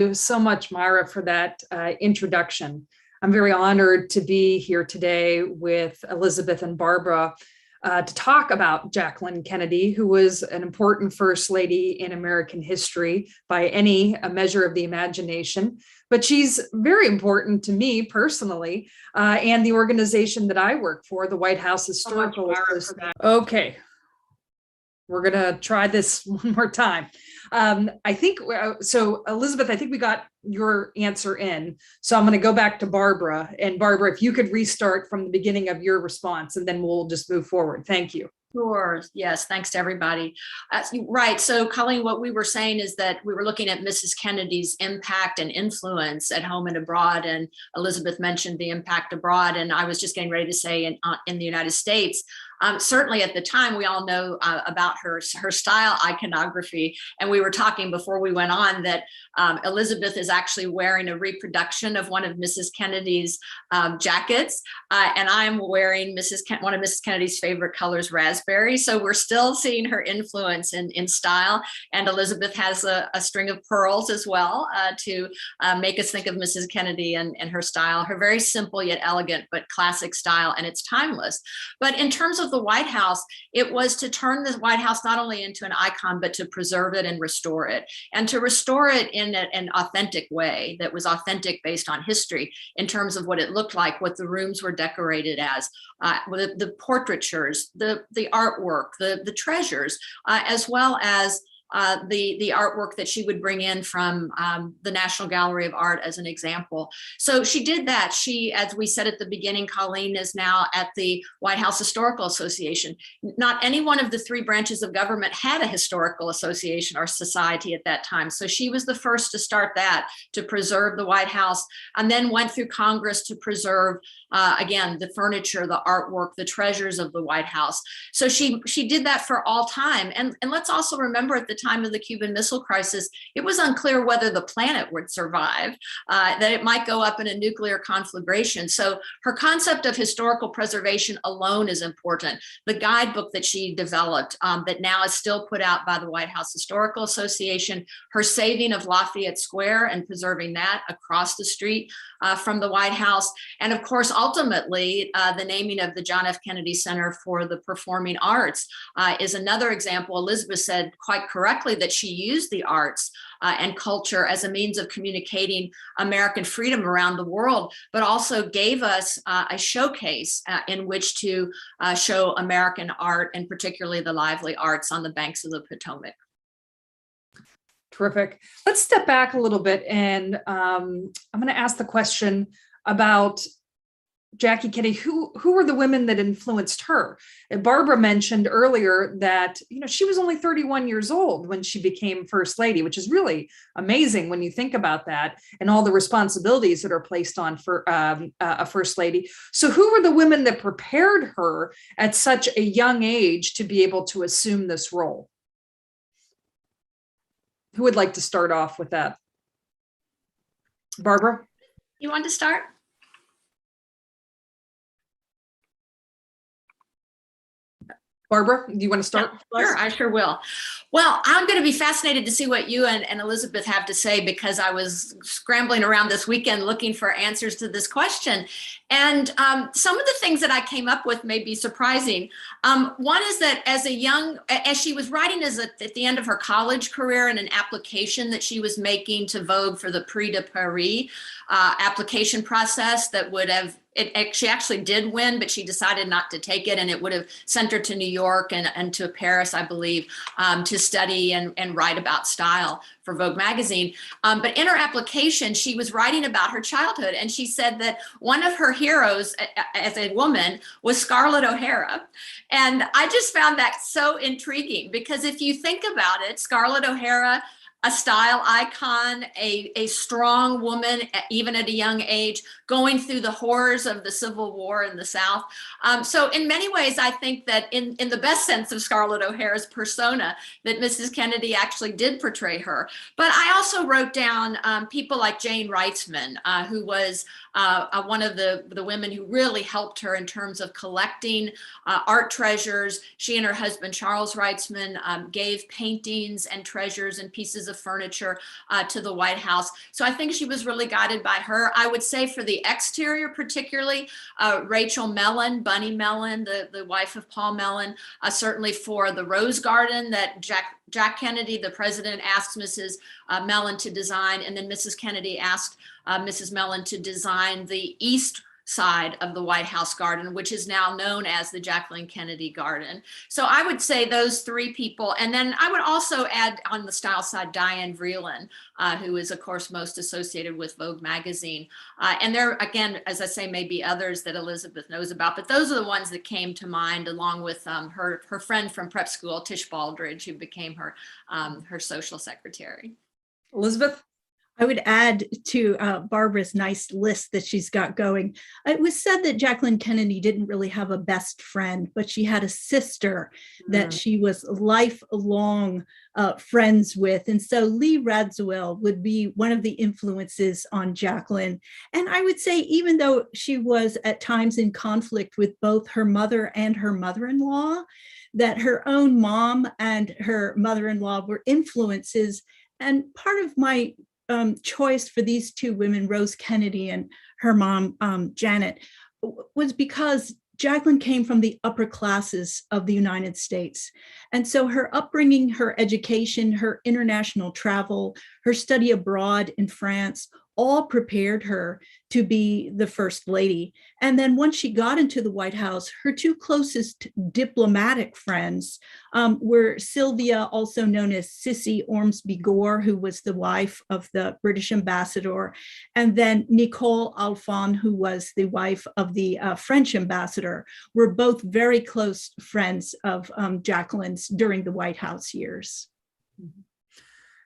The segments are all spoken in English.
you so much, Myra, for that introduction. I'm very honored to be here today with Elizabeth and Barbara to talk about Jacqueline Kennedy, who was an important First Lady in American history by any measure of the imagination. But she's very important to me personally and the organization that I work for, the White House Historical Association. Okay, we're gonna try this one more time. I think, so Elizabeth, I think we got your answer in. So I'm gonna go back to Barbara. And Barbara, if you could restart from the beginning of your response, and then we'll just move forward. Thank you. Sure. Yes. Thanks to everybody. Right. So, Colleen, what we were saying is that we were looking at Mrs. Kennedy's impact and influence at home and abroad. And Elizabeth mentioned the impact abroad. And I was just getting ready to say in the United States, certainly at the time, we all know about her style iconography. And we were talking before we went on that Elizabeth is actually wearing a reproduction of one of Mrs. Kennedy's jackets. And I'm wearing one of Mrs. Kennedy's favorite colors, raspberry. So we're still seeing her influence in style. And Elizabeth has a string of pearls as well to make us think of Mrs. Kennedy and her style, her very simple yet elegant, but classic style, and it's timeless. But in terms of the White House, it was to turn the White House not only into an icon, but to preserve it and restore it, and to restore it in an authentic way that was authentic based on history in terms of what it looked like, what the rooms were decorated as, the portraitures, the artwork, the treasures, as well as the artwork that she would bring in from the National Gallery of Art as an example. So she did that. She, as we said at the beginning, Colleen is now at the White House Historical Association. Not any one of the three branches of government had a historical association or society at that time. So she was the first to start that, to preserve the White House, and then went through Congress to preserve, again, the furniture, the artwork, the treasures of the White House. So she did that for all time. And let's also remember at the time of the Cuban Missile Crisis, it was unclear whether the planet would survive, that it might go up in a nuclear conflagration. So her concept of historical preservation alone is important. The guidebook that she developed that now is still put out by the White House Historical Association, her saving of Lafayette Square and preserving that across the street from the White House. And of course, ultimately, the naming of the John F. Kennedy Center for the Performing Arts is another example. Elizabeth said quite correctly that she used the arts and culture as a means of communicating American freedom around the world, but also gave us a showcase in which to show American art, and particularly the lively arts on the banks of the Potomac. Terrific. Let's step back a little bit, and I'm going to ask the question about Jackie Kennedy. Who were the women that influenced her? And Barbara mentioned earlier that, you know, she was only 31 years old when she became First Lady, which is really amazing when you think about that and all the responsibilities that are placed on for a First Lady. So who were the women that prepared her at such a young age to be able to assume this role? Who would like to start off with that? Barbara? You want to start? Barbara, do you want to start? Yeah, sure, I sure will. Well, I'm going to be fascinated to see what you and Elizabeth have to say, because I was scrambling around this weekend looking for answers to this question. And some of the things that I came up with may be surprising. One is that as she was writing at the end of her college career in an application that she was making to Vogue for the Prix de Paris application process that would have, she actually did win, but she decided not to take it, and it would have sent her to New York and to Paris, I believe, to study and write about style for Vogue magazine. But in her application, she was writing about her childhood, and she said that one of her heroes as a woman was Scarlett O'Hara. And I just found that so intriguing, because if you think about it, Scarlett O'Hara, a style icon, a strong woman, even at a young age, going through the horrors of the Civil War in the South. So in many ways, I think that in the best sense of Scarlett O'Hara's persona, that Mrs. Kennedy actually did portray her. But I also wrote down people like Jane Reitzman, who was one of the women who really helped her in terms of collecting art treasures. She and her husband, Charles Reitzman, gave paintings and treasures and pieces of furniture to the White House. So I think she was really guided by her. I would say for the exterior, particularly Rachel Mellon, Bunny Mellon, the wife of Paul Mellon, certainly for the Rose Garden that Jack Kennedy, the president, asked Mrs. Mellon to design, and then Mrs. Kennedy asked Mrs. Mellon to design the east side of the White House garden, which is now known as the Jacqueline Kennedy Garden. So I would say those three people. And then I would also add on the style side, Diane Vreeland, who is of course most associated with Vogue magazine. And there, again, as I say, maybe others that Elizabeth knows about, but those are the ones that came to mind, along with her friend from prep school, Tish Baldridge, who became her social secretary. Elizabeth? I would add to Barbara's nice list that she's got going. It was said that Jacqueline Kennedy didn't really have a best friend, but she had a sister that she was lifelong friends with. And so Lee Radziwill would be one of the influences on Jacqueline. And I would say, even though she was at times in conflict with both her mother and her mother-in-law, that her own mom and her mother-in-law were influences. And part of my choice for these two women, Rose Kennedy and her mom, Janet, was because Jacqueline came from the upper classes of the United States. And so her upbringing, her education, her international travel, her study abroad in France, all prepared her to be the first lady. And then once she got into the White House, her two closest diplomatic friends were Sylvia, also known as Cissy Ormsby Gore, who was the wife of the British ambassador, and then Nicole Alphon, who was the wife of the French ambassador, were both very close friends of Jacqueline's during the White House years.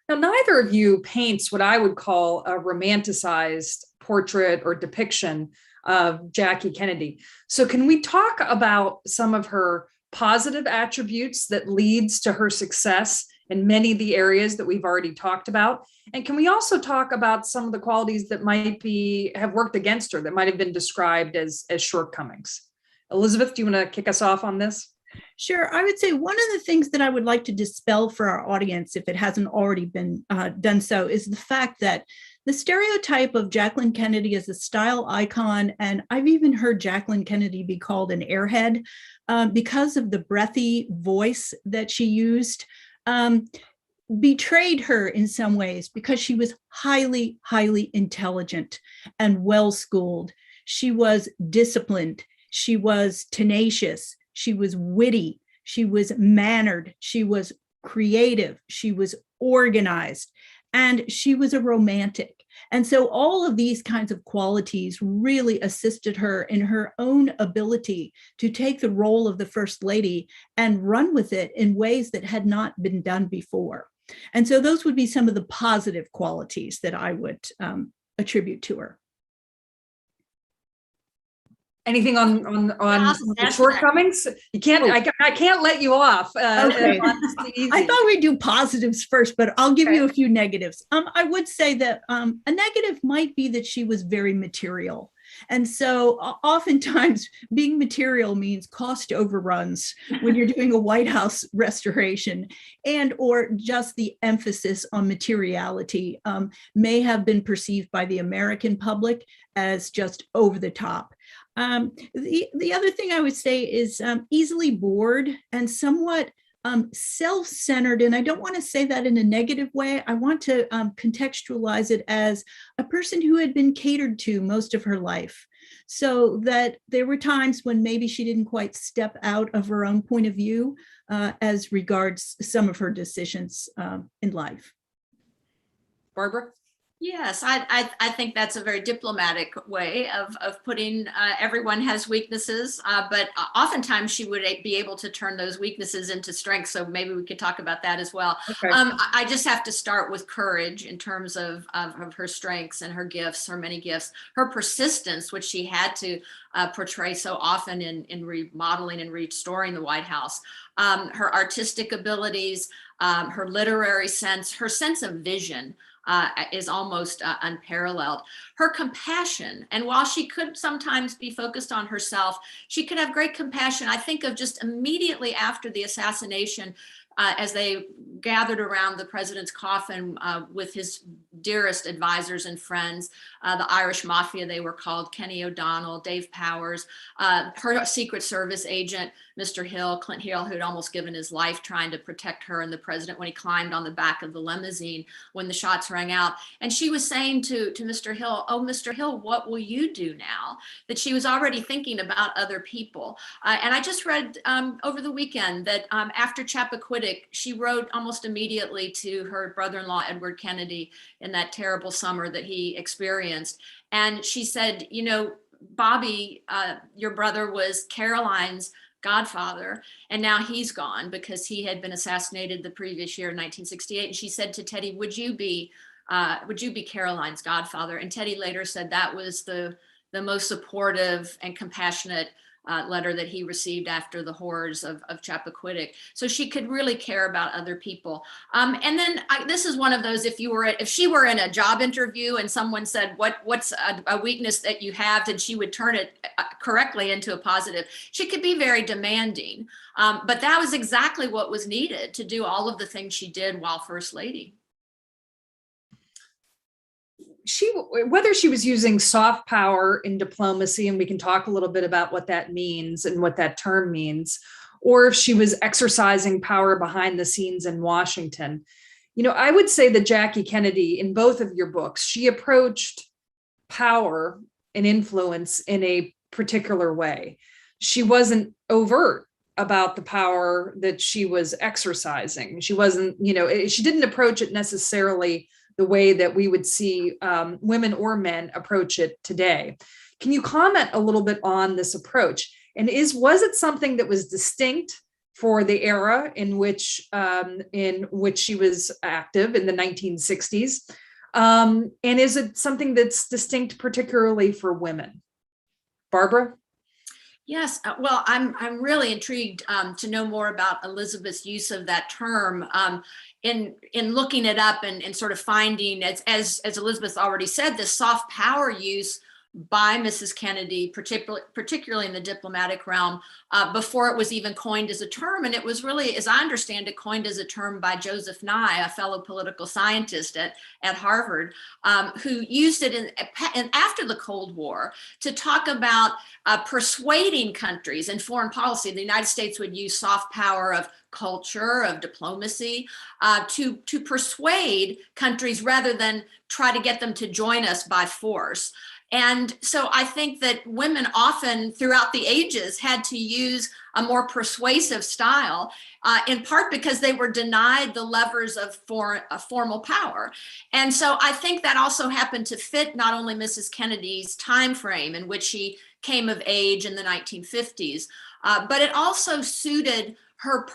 Now, neither of you paints what I would call a romanticized portrait or depiction of Jackie Kennedy. So can we talk about some of her positive attributes that leads to her success in many of the areas that we've already talked about? And can we also talk about some of the qualities that might have worked against her, that might have been described as shortcomings? Elizabeth, do you want to kick us off on this? Sure. I would say one of the things that I would like to dispel for our audience, if it hasn't already been done so, is the fact that the stereotype of Jacqueline Kennedy as a style icon, and I've even heard Jacqueline Kennedy be called an airhead because of the breathy voice that she used, betrayed her in some ways, because she was highly, highly intelligent and well-schooled. She was disciplined. She was tenacious. She was witty, she was mannered, she was creative, she was organized, and she was a romantic. And so all of these kinds of qualities really assisted her in her own ability to take the role of the First Lady and run with it in ways that had not been done before. And so those would be some of the positive qualities that I would attribute to her. Anything on the shortcomings? You can't. I can't let you off. Okay. I thought we'd do positives first, but I'll give you a few negatives. I would say that a negative might be that she was very material. And so oftentimes being material means cost overruns when you're doing a White House restoration, and or just the emphasis on materiality may have been perceived by the American public as just over the top. The other thing I would say is easily bored and somewhat self-centered. And I don't want to say that in a negative way. I want to contextualize it as a person who had been catered to most of her life. So that there were times when maybe she didn't quite step out of her own point of view as regards some of her decisions in life. Barbara? Yes, I think that's a very diplomatic way of putting everyone has weaknesses, but oftentimes she would be able to turn those weaknesses into strengths. So maybe we could talk about that as well. Okay. I just have to start with courage in terms of her strengths and her gifts, her many gifts, her persistence, which she had to portray so often in remodeling and restoring the White House, her artistic abilities, her literary sense, her sense of vision. Is almost unparalleled. Her compassion, and while she could sometimes be focused on herself, she could have great compassion. I think of just immediately after the assassination, as they gathered around the president's coffin with his dearest advisors and friends, the Irish Mafia, they were called, Kenny O'Donnell, Dave Powers, her Secret Service agent, Mr. Hill, Clint Hill, who had almost given his life trying to protect her and the president when he climbed on the back of the limousine when the shots rang out. And she was saying to Mr. Hill, "Oh, Mr. Hill, what will you do now?" That she was already thinking about other people. And I just read over the weekend that after Chappaquiddick, she wrote almost immediately to her brother-in-law, Edward Kennedy, in that terrible summer that he experienced. And she said, you know, Bobby, your brother was Caroline's godfather, and now he's gone because he had been assassinated the previous year in 1968. And she said to Teddy, would you be Caroline's godfather? And Teddy later said that was the most supportive and compassionate letter that he received after the horrors of Chappaquiddick. So she could really care about other people. And then this is one of those, if she were in a job interview and someone said, what's a weakness that you have, then she would turn it correctly into a positive. She could be very demanding, but that was exactly what was needed to do all of the things she did while First Lady. Whether she was using soft power in diplomacy, and we can talk a little bit about what that means and what that term means, or if she was exercising power behind the scenes in Washington. You know, I would say that Jackie Kennedy, in both of your books, she approached power and influence in a particular way. She wasn't overt about the power that she was exercising. She wasn't, you know, she didn't approach it necessarily the way that we would see women or men approach it today. Can you comment a little bit on this approach? And was it something that was distinct for the era in which she was active in the 1960s? And is it something that's distinct particularly for women? Barbara? Yes, well, I'm really intrigued to know more about Elizabeth's use of that term. In looking it up and sort of finding, as Elizabeth already said, the soft power use by Mrs. Kennedy, particularly in the diplomatic realm, before it was even coined as a term. And it was really, as I understand it, coined as a term by Joseph Nye, a fellow political scientist at Harvard, who used it after the Cold War to talk about persuading countries in foreign policy. The United States would use soft power of culture, of diplomacy, to persuade countries rather than try to get them to join us by force. And so I think that women often throughout the ages had to use a more persuasive style, in part because they were denied the levers of formal power. And so I think that also happened to fit not only Mrs. Kennedy's time frame in which she came of age in the 1950s, but it also suited her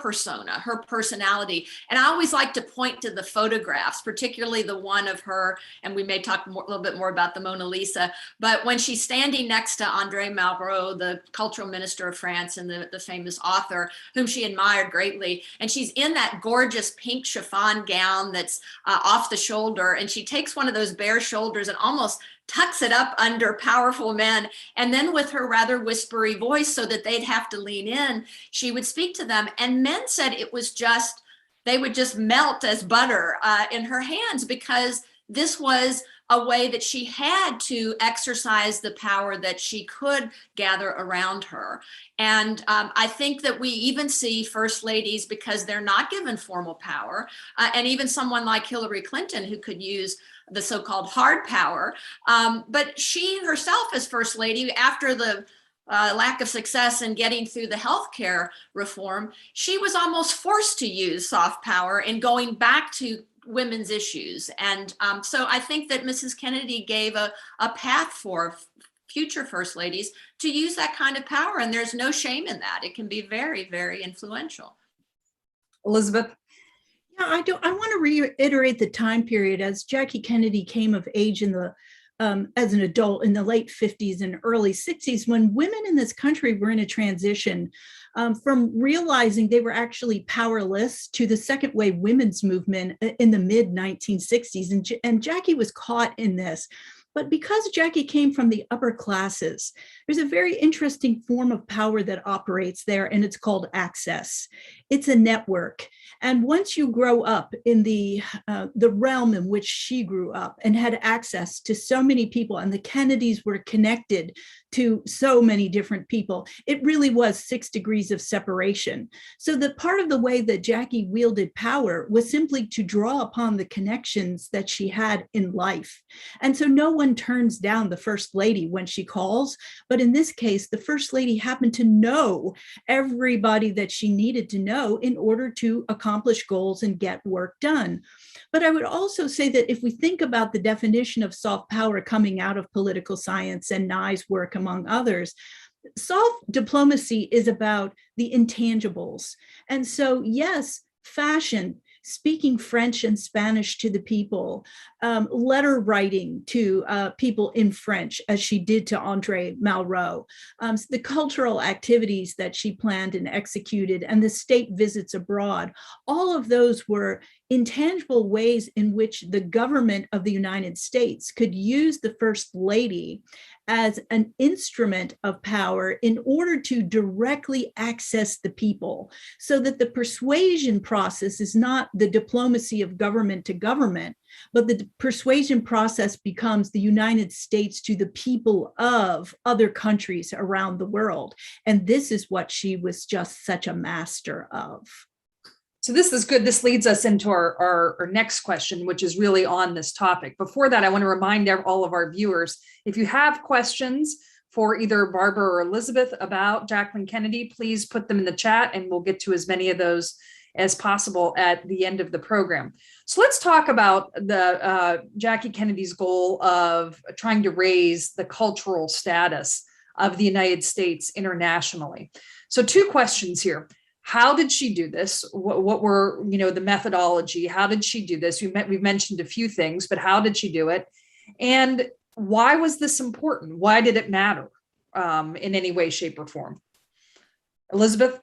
persona, her personality. And I always like to point to the photographs, particularly the one of her, and we may talk a little bit more about the Mona Lisa, but when she's standing next to André Malraux, the cultural minister of France and the famous author, whom she admired greatly, and she's in that gorgeous pink chiffon gown that's off the shoulder, and she takes one of those bare shoulders and almost tucks it up under powerful men. And then with her rather whispery voice, so that they'd have to lean in, she would speak to them. And men said it was just, they would just melt as butter in her hands, because this was a way that she had to exercise the power that she could gather around her. And I think that we even see first ladies, because they're not given formal power, and even someone like Hillary Clinton, who could use the so-called hard power. But she herself as first lady, after the lack of success in getting through the healthcare reform, she was almost forced to use soft power in going back to women's issues. And so I think that Mrs. Kennedy gave a path for future first ladies to use that kind of power. And there's no shame in that. It can be very, very influential. Elizabeth? Yeah, I want to reiterate the time period as Jackie Kennedy came of age in the as an adult in the late 50s and early 60s, when women in this country were in a transition from realizing they were actually powerless to the second wave women's movement in the mid 1960s. And Jackie was caught in this. But because Jackie came from the upper classes, there's a very interesting form of power that operates there, and it's called access. it's a network. And once you grow up in the realm in which she grew up and had access to so many people, and the Kennedys were connected to so many different people, it really was 6 degrees of separation. So that part of the way that Jackie wielded power was simply to draw upon the connections that she had in life. And so no one turns down the First Lady when she calls, but in this case, the First Lady happened to know everybody that she needed to know in order to accomplish goals and get work done. But I would also say that if we think about the definition of soft power coming out of political science and Nye's work, among others, soft diplomacy is about the intangibles. And so, yes, fashion, speaking French and Spanish to the people, letter writing to people in French, as she did to Andre Malraux, the cultural activities that she planned and executed, and the state visits abroad, all of those were intangible ways in which the government of the United States could use the First Lady as an instrument of power in order to directly access the people, so that the persuasion process is not the diplomacy of government to government, but the persuasion process becomes the United States to the people of other countries around the world. And this is what she was just such a master of. So this is good. This leads us into our next question, which is really on this topic. Before that, I want to remind all of our viewers, if you have questions for either Barbara or Elizabeth about Jacqueline Kennedy, please put them in the chat and we'll get to as many of those as possible at the end of the program. So let's talk about the Jackie Kennedy's goal of trying to raise the cultural status of the United States internationally. So 2 questions here. How did she do this? What were, the methodology? How did she do this? We've mentioned a few things, but how did she do it? And why was this important? Why did it matter in any way, shape, or form? Elizabeth?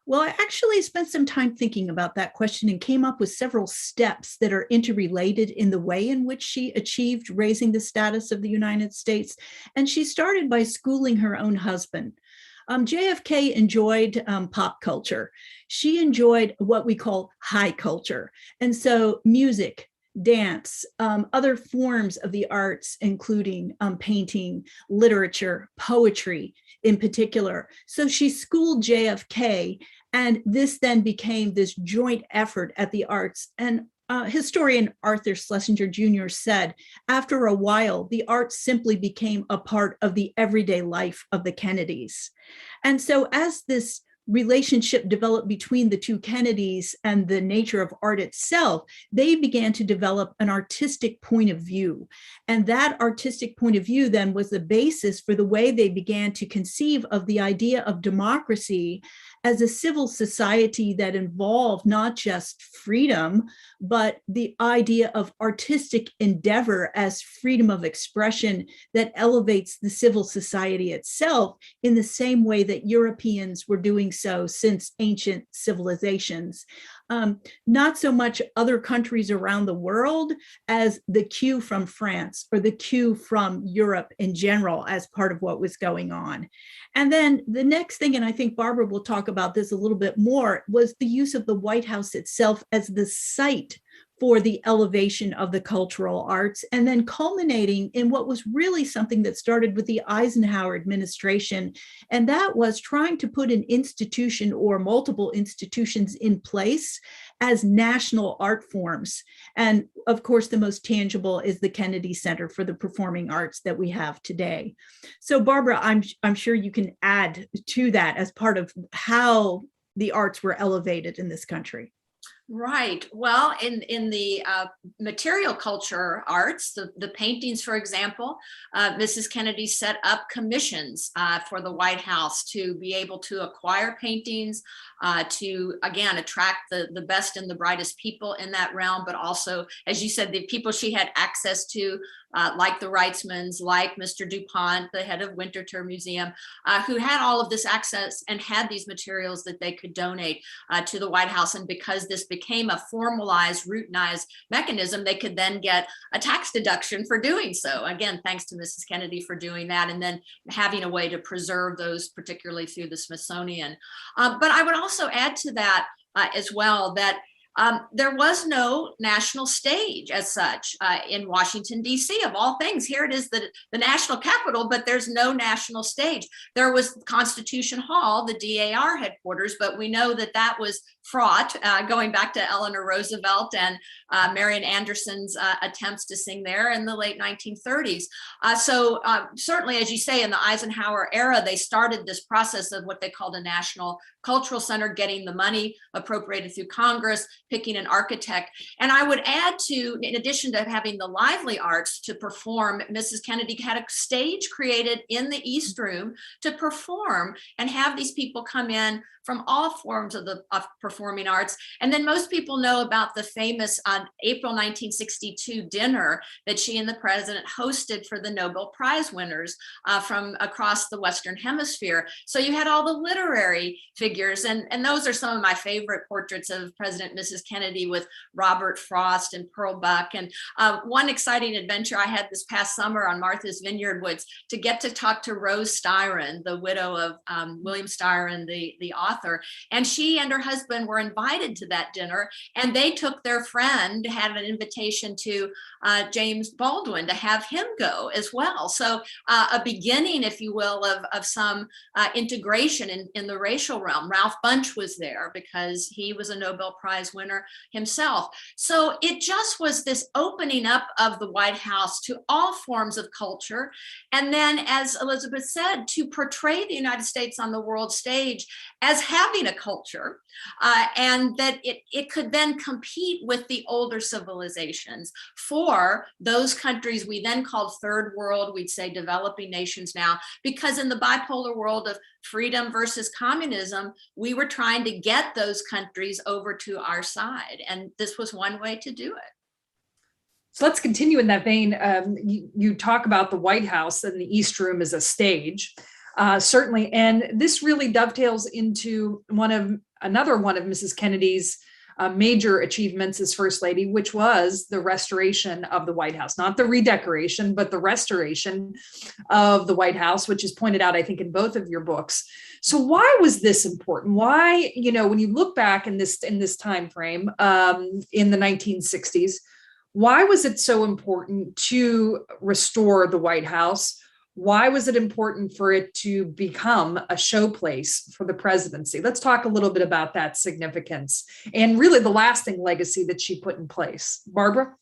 Well, I actually spent some time thinking about that question and came up with several steps that are interrelated in the way in which she achieved raising the status of the United States. And she started by schooling her own husband. JFK enjoyed pop culture. She enjoyed what we call high culture. And so music, dance, other forms of the arts, including painting, literature, poetry in particular. So she schooled JFK, and this then became this joint effort at the arts. And historian Arthur Schlesinger Jr. said, after a while, the arts simply became a part of the everyday life of the Kennedys. And so as this relationship developed between the 2 Kennedys and the nature of art itself, they began to develop an artistic point of view. And that artistic point of view then was the basis for the way they began to conceive of the idea of democracy as a civil society that involved not just freedom, but the idea of artistic endeavor as freedom of expression that elevates the civil society itself in the same way that Europeans were doing so since ancient civilizations. Not so much other countries around the world as the cue from France or the cue from Europe in general as part of what was going on. And then the next thing, and I think Barbara will talk about this a little bit more, was the use of the White House itself as the site for the elevation of the cultural arts, and then culminating in what was really something that started with the Eisenhower administration. And that was trying to put an institution or multiple institutions in place as national art forms. And of course, the most tangible is the Kennedy Center for the Performing Arts that we have today. So Barbara, I'm sure you can add to that as part of how the arts were elevated in this country. Right. Well, in the material culture arts, the paintings, for example, Mrs. Kennedy set up commissions for the White House to be able to acquire paintings, to, again, attract the best and the brightest people in that realm, but also, as you said, the people she had access to, like the Wrightsmans, like Mr. DuPont, the head of Winterthur Museum, who had all of this access and had these materials that they could donate to the White House. And because this became became a formalized, routinized mechanism, they could then get a tax deduction for doing so. Again, thanks to Mrs. Kennedy for doing that, and then having a way to preserve those, particularly through the Smithsonian. But I would also add to that as well that there was no national stage as such in Washington, D.C., of all things. Here it is, the national capital, but there's no national stage. There was Constitution Hall, the DAR headquarters, but we know that that was fraught, going back to Eleanor Roosevelt and Marian Anderson's attempts to sing there in the late 1930s. So certainly, as you say, in the Eisenhower era, they started this process of what they called a national cultural center, getting the money appropriated through Congress, picking an architect. And I would add to, in addition to having the lively arts to perform, Mrs. Kennedy had a stage created in the East Room to perform and have these people come in from all forms of the performing arts. And then most people know about the famous April 1962 dinner that she and the president hosted for the Nobel Prize winners from across the Western Hemisphere. So you had all the literary figures, and those are some of my favorite portraits of President and Mrs. Kennedy, with Robert Frost and Pearl Buck. And one exciting adventure I had this past summer on Martha's Vineyard was to get to talk to Rose Styron, the widow of William Styron, the author. And she and her husband were invited to that dinner, and they took their friend, had an invitation to James Baldwin to have him go as well. So a beginning, if you will, of some integration in the racial realm. Ralph Bunche was there because he was a Nobel Prize winner himself. So it just was this opening up of the White House to all forms of culture. And then, as Elizabeth said, to portray the United States on the world stage as having a culture, and that it could then compete with the older civilizations for those countries we then called third world, we'd say developing nations now, because in the bipolar world of freedom versus communism, we were trying to get those countries over to our side. And this was one way to do it. So let's continue in that vein. You talk about the White House and the East Room as a stage, certainly. And this really dovetails into another one of Mrs. Kennedy's major achievements as First Lady, which was the restoration of the White House, not the redecoration, but the restoration of the White House, which is pointed out, I think, in both of your books. So why was this important? Why, when you look back in this time frame, in the 1960s, why was it so important to restore the White House? Why was it important for it to become a showplace for the presidency? Let's talk a little bit about that significance and really the lasting legacy that she put in place. Barbara?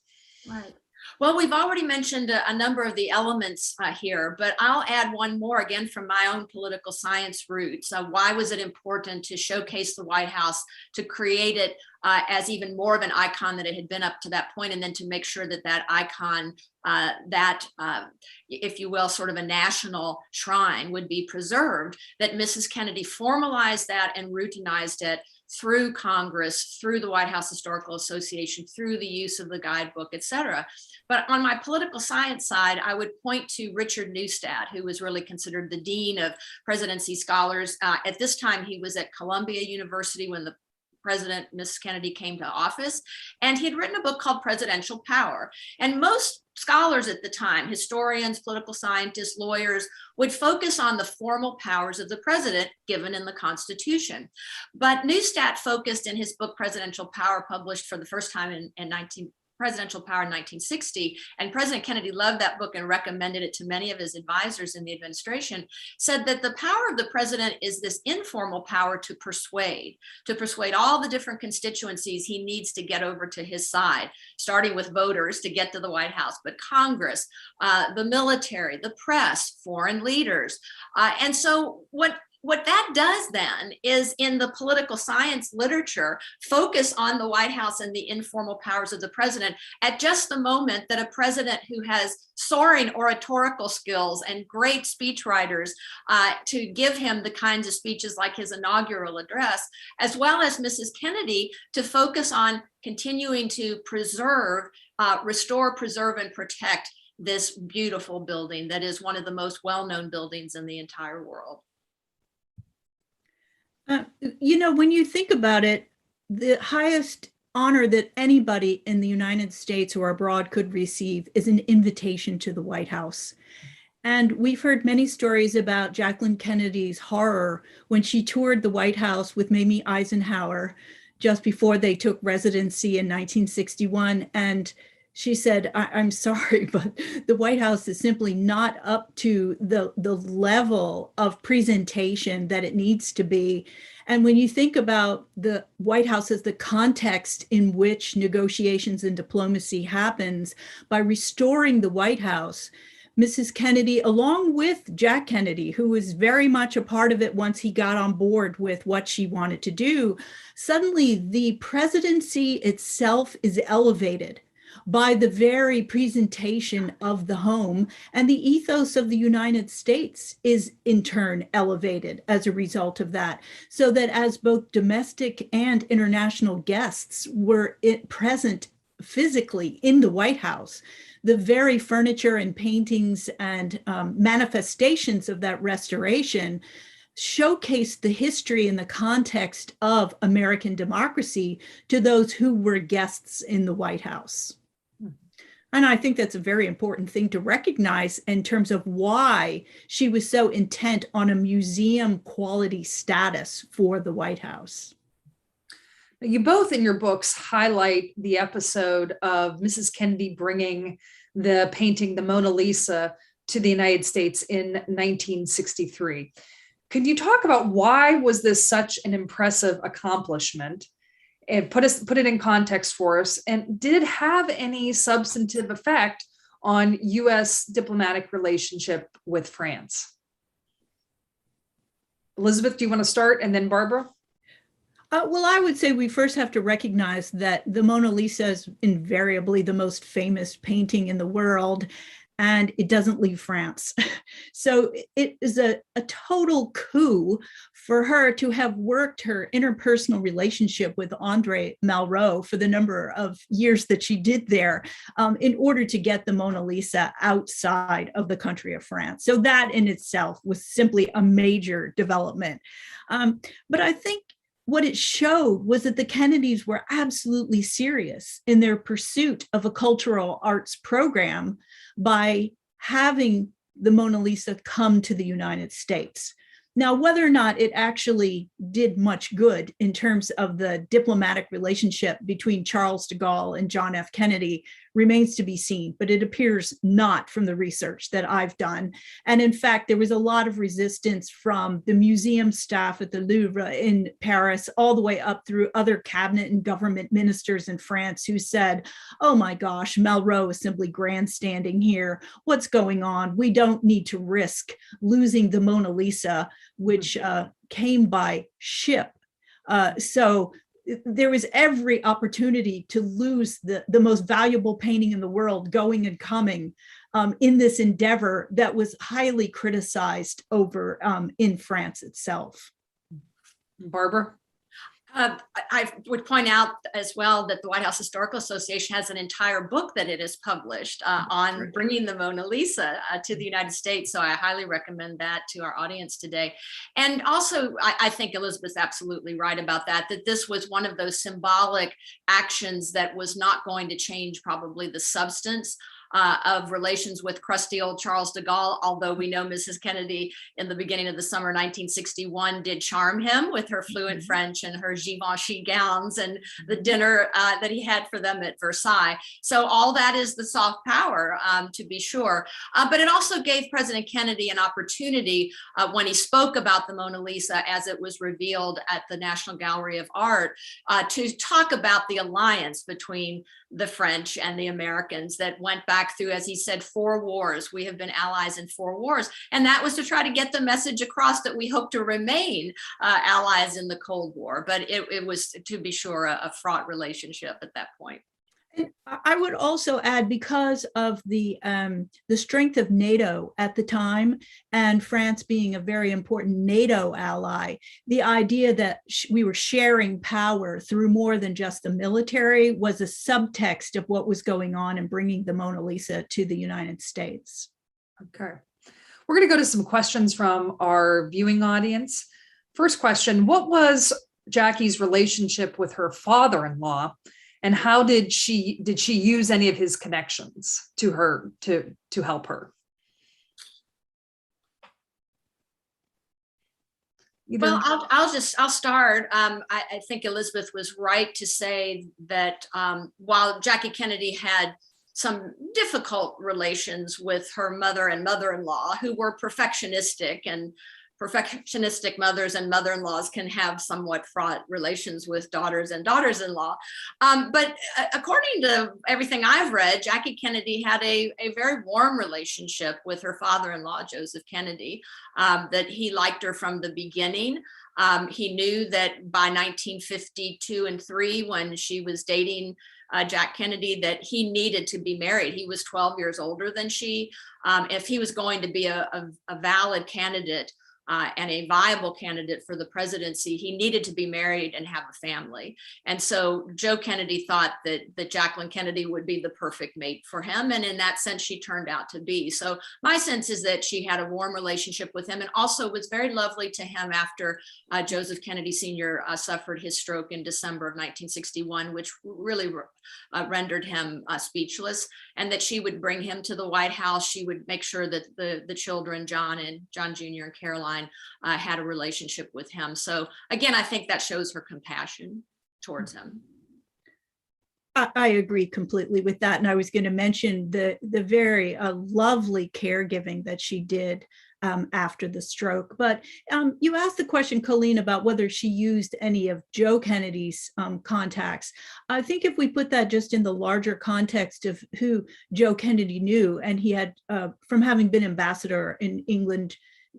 Right. Well, we've already mentioned a number of the elements here, but I'll add one more, again, from my own political science roots. Why was it important to showcase the White House, to create it as even more of an icon that it had been up to that point, and then to make sure that that icon, if you will, sort of a national shrine would be preserved, that Mrs. Kennedy formalized that and routinized it through Congress, through the White House Historical Association, through the use of the guidebook, et cetera. But on my political science side, I would point to Richard Neustadt, who was really considered the dean of presidency scholars. At this time, he was at Columbia University when the President, Mrs. Kennedy, came to office, and he had written a book called Presidential Power. And most scholars at the time, historians, political scientists, lawyers, would focus on the formal powers of the president given in the Constitution. But Neustadt focused in his book, Presidential Power, published for the first time in Presidential Power in 1960, and President Kennedy loved that book and recommended it to many of his advisors in the administration, said that the power of the president is this informal power to persuade all the different constituencies he needs to get over to his side, starting with voters to get to the White House, but Congress, the military, the press, foreign leaders. And so what that does then is, in the political science literature, focus on the White House and the informal powers of the president at just the moment that a president who has soaring oratorical skills and great speech writers to give him the kinds of speeches like his inaugural address, as well as Mrs. Kennedy, to focus on continuing to preserve, restore, preserve, and protect this beautiful building that is one of the most well-known buildings in the entire world. When you think about it, the highest honor that anybody in the United States or abroad could receive is an invitation to the White House. And we've heard many stories about Jacqueline Kennedy's horror when she toured the White House with Mamie Eisenhower just before they took residency in 1961. And she said, I'm sorry, but the White House is simply not up to the level of presentation that it needs to be. And when you think about the White House as the context in which negotiations and diplomacy happens, by restoring the White House, Mrs. Kennedy, along with Jack Kennedy, who was very much a part of it once he got on board with what she wanted to do, suddenly the presidency itself is elevated by the very presentation of the home, and the ethos of the United States is in turn elevated as a result of that. So that as both domestic and international guests were present physically in the White House, the very furniture and paintings and manifestations of that restoration showcased the history and the context of American democracy to those who were guests in the White House. And I think that's a very important thing to recognize in terms of why she was so intent on a museum quality status for the White House. You both in your books highlight the episode of Mrs. Kennedy bringing the painting, the Mona Lisa, to the United States in 1963. Could you talk about why was this such an impressive accomplishment? And put it in context for us. And did it have any substantive effect on U.S. diplomatic relationship with France? Elizabeth, do you want to start? And then Barbara? Well, I would say we first have to recognize that the Mona Lisa is invariably the most famous painting in the world, and it doesn't leave France. So it is a total coup for her to have worked her interpersonal relationship with André Malraux for the number of years that she did there in order to get the Mona Lisa outside of the country of France. So that in itself was simply a major development. But I think what it showed was that the Kennedys were absolutely serious in their pursuit of a cultural arts program by having the Mona Lisa come to the United States. Now, whether or not it actually did much good in terms of the diplomatic relationship between Charles de Gaulle and John F. Kennedy remains to be seen, but it appears not from the research that I've done. And in fact, there was a lot of resistance from the museum staff at the Louvre in Paris, all the way up through other cabinet and government ministers in France who said, oh my gosh, Malraux is simply grandstanding here. What's going on? We don't need to risk losing the Mona Lisa, which came by ship. So there was every opportunity to lose the most valuable painting in the world going and coming in this endeavor that was highly criticized over in France itself. Barbara? I would point out as well that the White House Historical Association has an entire book that it has published on bringing the Mona Lisa to the United States. So I highly recommend that to our audience today. And also, I think Elizabeth's absolutely right about that this was one of those symbolic actions that was not going to change probably the substance of relations with crusty old Charles de Gaulle, although we know Mrs. Kennedy in the beginning of the summer 1961 did charm him with her fluent French and her Givenchy gowns and the dinner that he had for them at Versailles. So all that is the soft power, to be sure. But it also gave President Kennedy an opportunity when he spoke about the Mona Lisa as it was revealed at the National Gallery of Art to talk about the alliance between the French and the Americans that went back through, as he said, 4 wars. We have been allies in 4 wars. And that was to try to get the message across that we hope to remain allies in the Cold War. But it was, to be sure, a fraught relationship at that point. And I would also add, because of the strength of NATO at the time, and France being a very important NATO ally, the idea that we were sharing power through more than just the military was a subtext of what was going on in bringing the Mona Lisa to the United States. Okay. We're going to go to some questions from our viewing audience. First question, what was Jackie's relationship with her father-in-law? And how did she use any of his connections to her to help her? Well, I'll start. I think Elizabeth was right to say that while Jackie Kennedy had some difficult relations with her mother and mother-in-law, who were perfectionistic, and perfectionistic mothers and mother-in-laws can have somewhat fraught relations with daughters and daughters-in-law. But according to everything I've read, Jackie Kennedy had a very warm relationship with her father-in-law, Joseph Kennedy, that he liked her from the beginning. He knew that by 1952 and 3, when she was dating Jack Kennedy, that he needed to be married. He was 12 years older than she. If he was going to be a valid candidate and a viable candidate for the presidency, he needed to be married and have a family. And so Joe Kennedy thought that Jacqueline Kennedy would be the perfect mate for him. And in that sense, she turned out to be. So my sense is that she had a warm relationship with him, and also was very lovely to him after Joseph Kennedy Sr. Suffered his stroke in December of 1961, which really rendered him speechless, and that she would bring him to the White House. She would make sure that the children, John Jr. and Caroline, had a relationship with him. So again, I think that shows her compassion towards him. I agree completely with that. And I was going to mention the very lovely caregiving that she did after the stroke. But you asked the question, Colleen, about whether she used any of Joe Kennedy's contacts. I think if we put that just in the larger context of who Joe Kennedy knew, and he had, from having been ambassador in England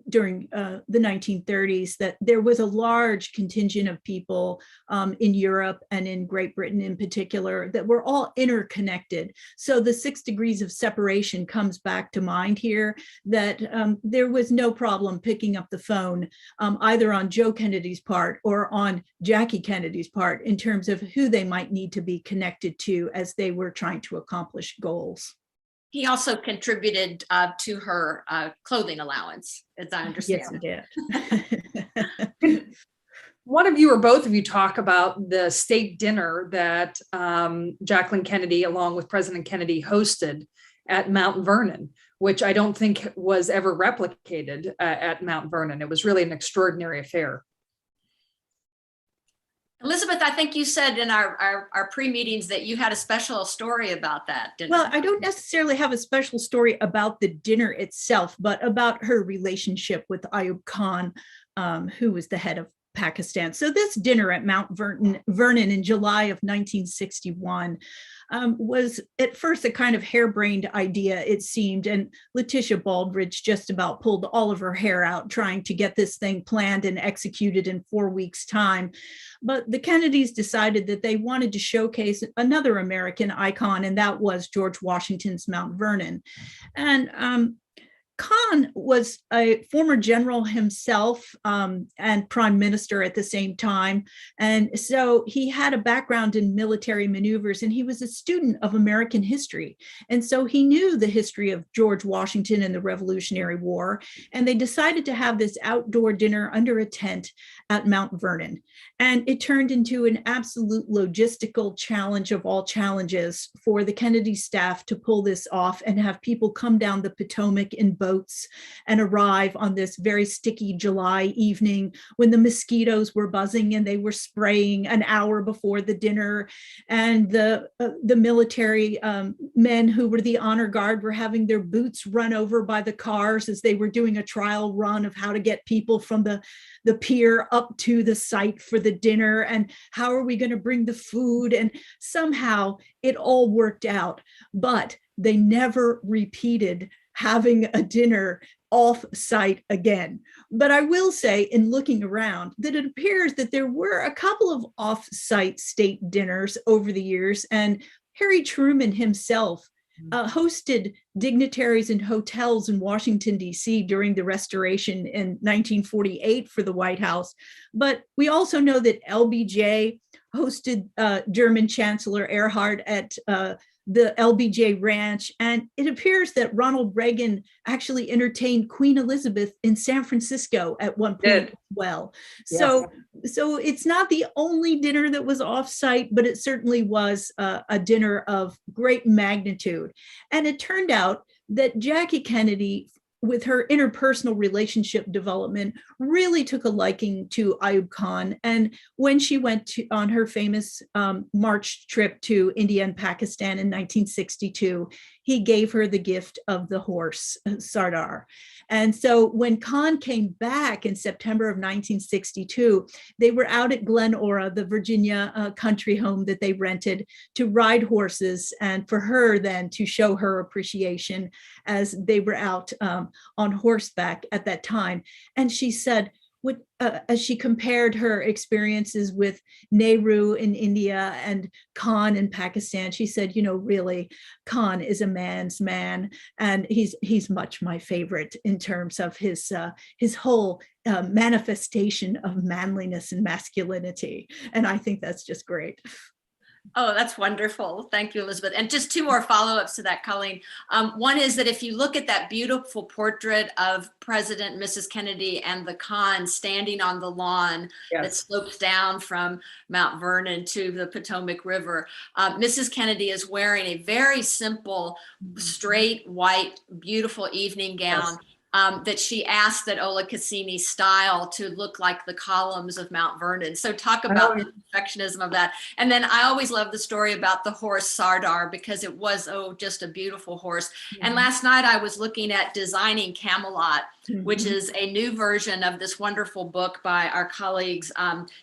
during the 1930s, that there was a large contingent of people in Europe and in Great Britain in particular that were all interconnected. So the 6 degrees of separation comes back to mind here, that there was no problem picking up the phone either on Joe Kennedy's part or on Jackie Kennedy's part in terms of who they might need to be connected to as they were trying to accomplish goals. He also contributed to her clothing allowance, as I understand. Yes, he did. One of you or both of you talk about the state dinner that Jacqueline Kennedy, along with President Kennedy, hosted at Mount Vernon, which I don't think was ever replicated at Mount Vernon. It was really an extraordinary affair. Elizabeth, I think you said in our pre-meetings that you had a special story about that, didn't you? you? I don't necessarily have a special story about the dinner itself, but about her relationship with Ayub Khan, who was the head of Pakistan. So this dinner at Mount Vernon in July of 1961 was at first a kind of harebrained idea, it seemed, and Letitia Baldridge just about pulled all of her hair out trying to get this thing planned and executed in 4 weeks' time. But the Kennedys decided that they wanted to showcase another American icon, and that was George Washington's Mount Vernon. And Khan was a former general himself and prime minister at the same time. And so he had a background in military maneuvers, and he was a student of American history. And so he knew the history of George Washington and the Revolutionary War. And they decided to have this outdoor dinner under a tent at Mount Vernon. And it turned into an absolute logistical challenge of all challenges for the Kennedy staff to pull this off and have people come down the Potomac in boats and arrive on this very sticky July evening when the mosquitoes were buzzing and they were spraying an hour before the dinner. And the military men who were the honor guard were having their boots run over by the cars as they were doing a trial run of how to get people from the pier up to the site for the dinner, and how are we going to bring the food, and somehow it all worked out. But they never repeated having a dinner off site again. But I will say, in looking around, that it appears that there were a couple of off-site state dinners over the years, and Harry Truman himself hosted dignitaries in hotels in Washington, D.C. during the restoration in 1948 for the White House. But we also know that LBJ hosted German Chancellor Erhard at the LBJ Ranch. And it appears that Ronald Reagan actually entertained Queen Elizabeth in San Francisco at one point as well. Yes. So it's not the only dinner that was offsite, but it certainly was a dinner of great magnitude. And it turned out that Jackie Kennedy, with her interpersonal relationship development, really took a liking to Ayub Khan. And when she went on her famous March trip to India and Pakistan in 1962, he gave her the gift of the horse, Sardar. And so when Khan came back in September of 1962, they were out at Glen Ora, the Virginia country home that they rented, to ride horses, and for her then to show her appreciation as they were out on horseback at that time. And she said, as she compared her experiences with Nehru in India and Khan in Pakistan, she said, really, Khan is a man's man, and he's much my favorite in terms of his whole manifestation of manliness and masculinity. And I think that's just great. Oh, that's wonderful. Thank you, Elizabeth. And just two more follow-ups to that, Colleen. One is that if you look at that beautiful portrait of President and Mrs. Kennedy and the Khan standing on the lawn that slopes down from Mount Vernon to the Potomac River, Mrs. Kennedy is wearing a very simple, straight, white, beautiful evening gown. That she asked that Ola Cassini style to look like the columns of Mount Vernon. So talk about the perfectionism of that. And then I always love the story about the horse Sardar, because it was, just a beautiful horse. And last night I was looking at Designing Camelot, which is a new version of this wonderful book by our colleagues,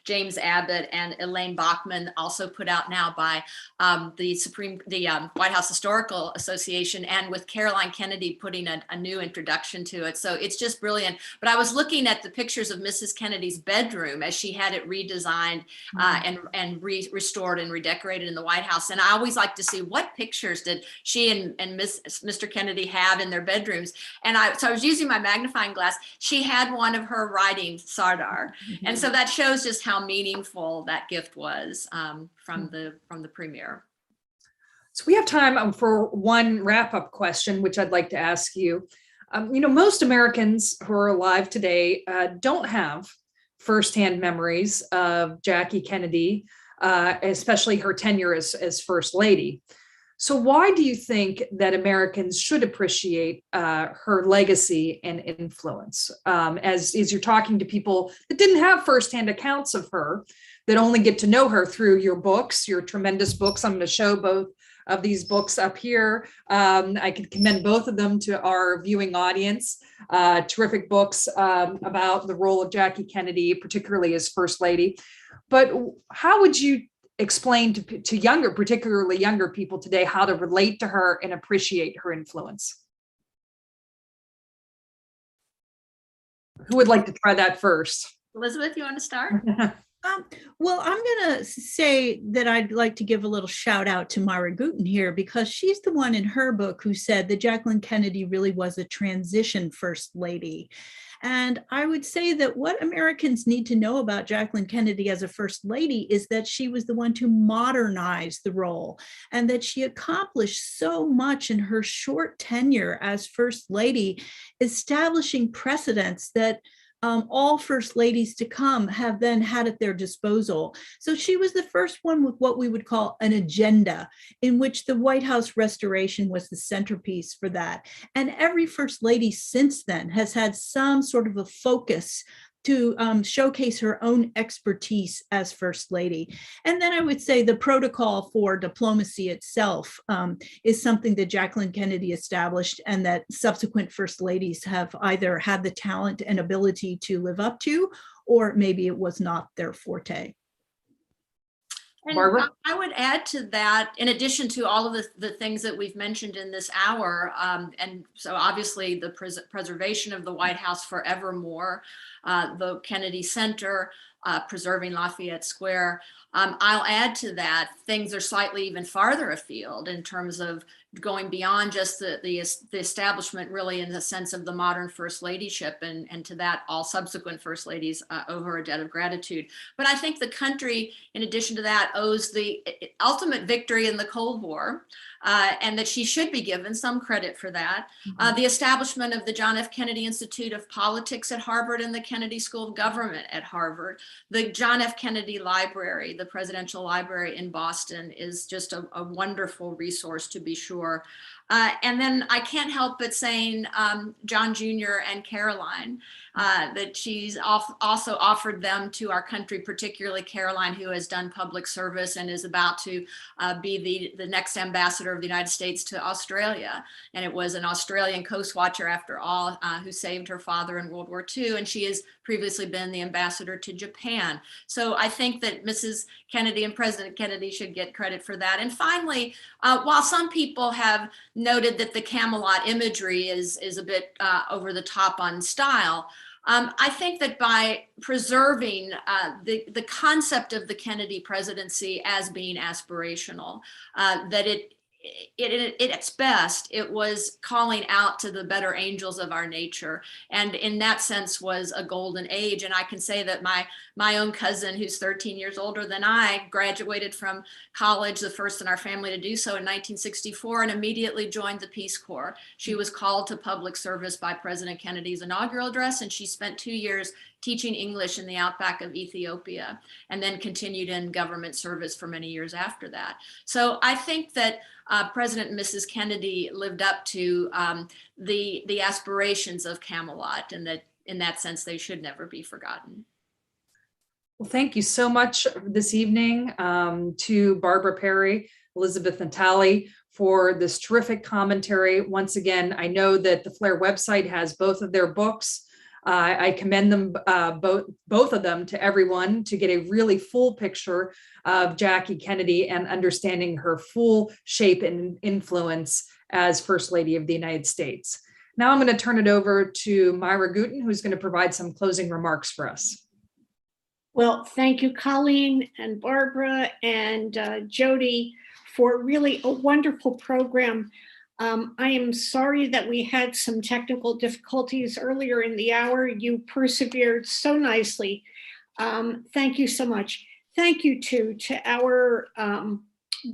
James Abbott and Elaine Bachman, also put out now by the White House Historical Association, and with Caroline Kennedy putting a new introduction to it. So it's just brilliant. But I was looking at the pictures of Mrs. Kennedy's bedroom as she had it redesigned and restored and redecorated in the White House. And I always like to see what pictures did she and Mr. Kennedy have in their bedrooms. And so I was using my magnifying glass. She had one of her writing Sardar. And so that shows just how meaningful that gift was from the premier. So we have time for one wrap-up question, which I'd like to ask you. Most Americans who are alive today don't have firsthand memories of Jackie Kennedy, especially her tenure as First Lady. So why do you think that Americans should appreciate her legacy and influence? As you're talking to people that didn't have firsthand accounts of her, that only get to know her through your books, your tremendous books. I'm going to show both of these books up here. I can commend both of them to our viewing audience. Terrific books about the role of Jackie Kennedy, particularly as First Lady. But how would you explain to younger, particularly younger people today, how to relate to her and appreciate her influence? Who would like to try that first? Elizabeth, you want to start? Well, I'm going to say that I'd like to give a little shout out to Myra Guten here, because she's the one in her book who said that Jacqueline Kennedy really was a transition First Lady. And I would say that what Americans need to know about Jacqueline Kennedy as a First Lady is that she was the one to modernize the role, and that she accomplished so much in her short tenure as First Lady, establishing precedents that all First Ladies to come have then had at their disposal. So she was the first one with what we would call an agenda, in which the White House restoration was the centerpiece for that. And every First Lady since then has had some sort of a focus to showcase her own expertise as First Lady. And then I would say the protocol for diplomacy itself is something that Jacqueline Kennedy established, and that subsequent First Ladies have either had the talent and ability to live up to, or maybe it was not their forte. And Barbara? I would add to that, in addition to all of the things that we've mentioned in this hour, and so obviously the preservation of the White House forevermore, the Kennedy Center, preserving Lafayette Square. I'll add to that, things are slightly even farther afield in terms of going beyond just the establishment, really in the sense of the modern first ladyship, and to that all subsequent first ladies owe her a debt of gratitude. But I think the country, in addition to that, owes the ultimate victory in the Cold War, and that she should be given some credit for that. The establishment of the John F. Kennedy Institute of Politics at Harvard and the Kennedy School of Government at Harvard. The John F. Kennedy Library, the Presidential Library in Boston, is just a wonderful resource, to be sure. And then I can't help but saying John Jr. and Caroline, that she's also offered them to our country, particularly Caroline, who has done public service and is about to be the next ambassador of the United States to Australia. And it was an Australian coast watcher, after all, who saved her father in World War II. And she has previously been the ambassador to Japan. So I think that Mrs. Kennedy and President Kennedy should get credit for that. And finally, while some people have noted that the Camelot imagery is a bit over the top on style, I think that by preserving the concept of the Kennedy presidency as being aspirational, that at its best, it was calling out to the better angels of our nature, and in that sense was a golden age. And I can say that my own cousin, who's 13 years older than I, graduated from college, the first in our family to do so, in 1964, and immediately joined the Peace Corps. She was called to public service by President Kennedy's inaugural address, and she spent 2 years teaching English in the outback of Ethiopia, and then continued in government service for many years after that. So I think that President and Mrs. Kennedy lived up to the aspirations of Camelot, and that in that sense, they should never be forgotten. Well, thank you so much this evening to Barbara Perry, Elizabeth Natalle, for this terrific commentary. Once again, I know that the FLAIR website has both of their books. I commend them, both of them, to everyone to get a really full picture of Jackie Kennedy and understanding her full shape and influence as First Lady of the United States. Now I'm going to turn it over to Myra Gutten, who's going to provide some closing remarks for us. Well, thank you, Colleen and Barbara and Jody, for really a wonderful program. I am sorry that we had some technical difficulties earlier in the hour. You persevered so nicely. Thank you so much. Thank you to our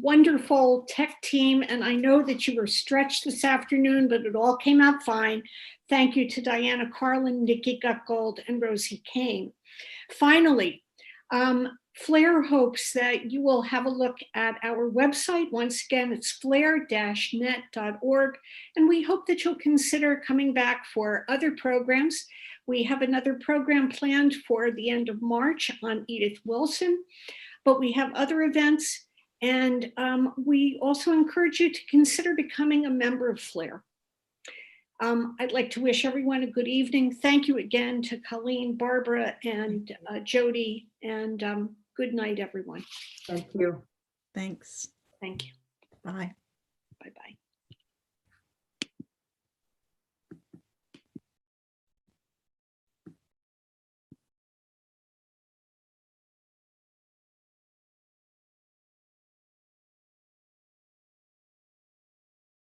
wonderful tech team. And I know that you were stretched this afternoon, but it all came out fine. Thank you to Diana Carlin, Nikki Gutgold, and Rosie Kane. Finally, FLAIR hopes that you will have a look at our website. Once again, it's flair-net.org. And we hope that you'll consider coming back for other programs. We have another program planned for the end of March on Edith Wilson, but we have other events. And we also encourage you to consider becoming a member of FLAIR. I'd like to wish everyone a good evening. Thank you again to Colleen, Barbara, and Jody, and good night, everyone. Thank you. Thanks. Thank you. Bye. Bye-bye.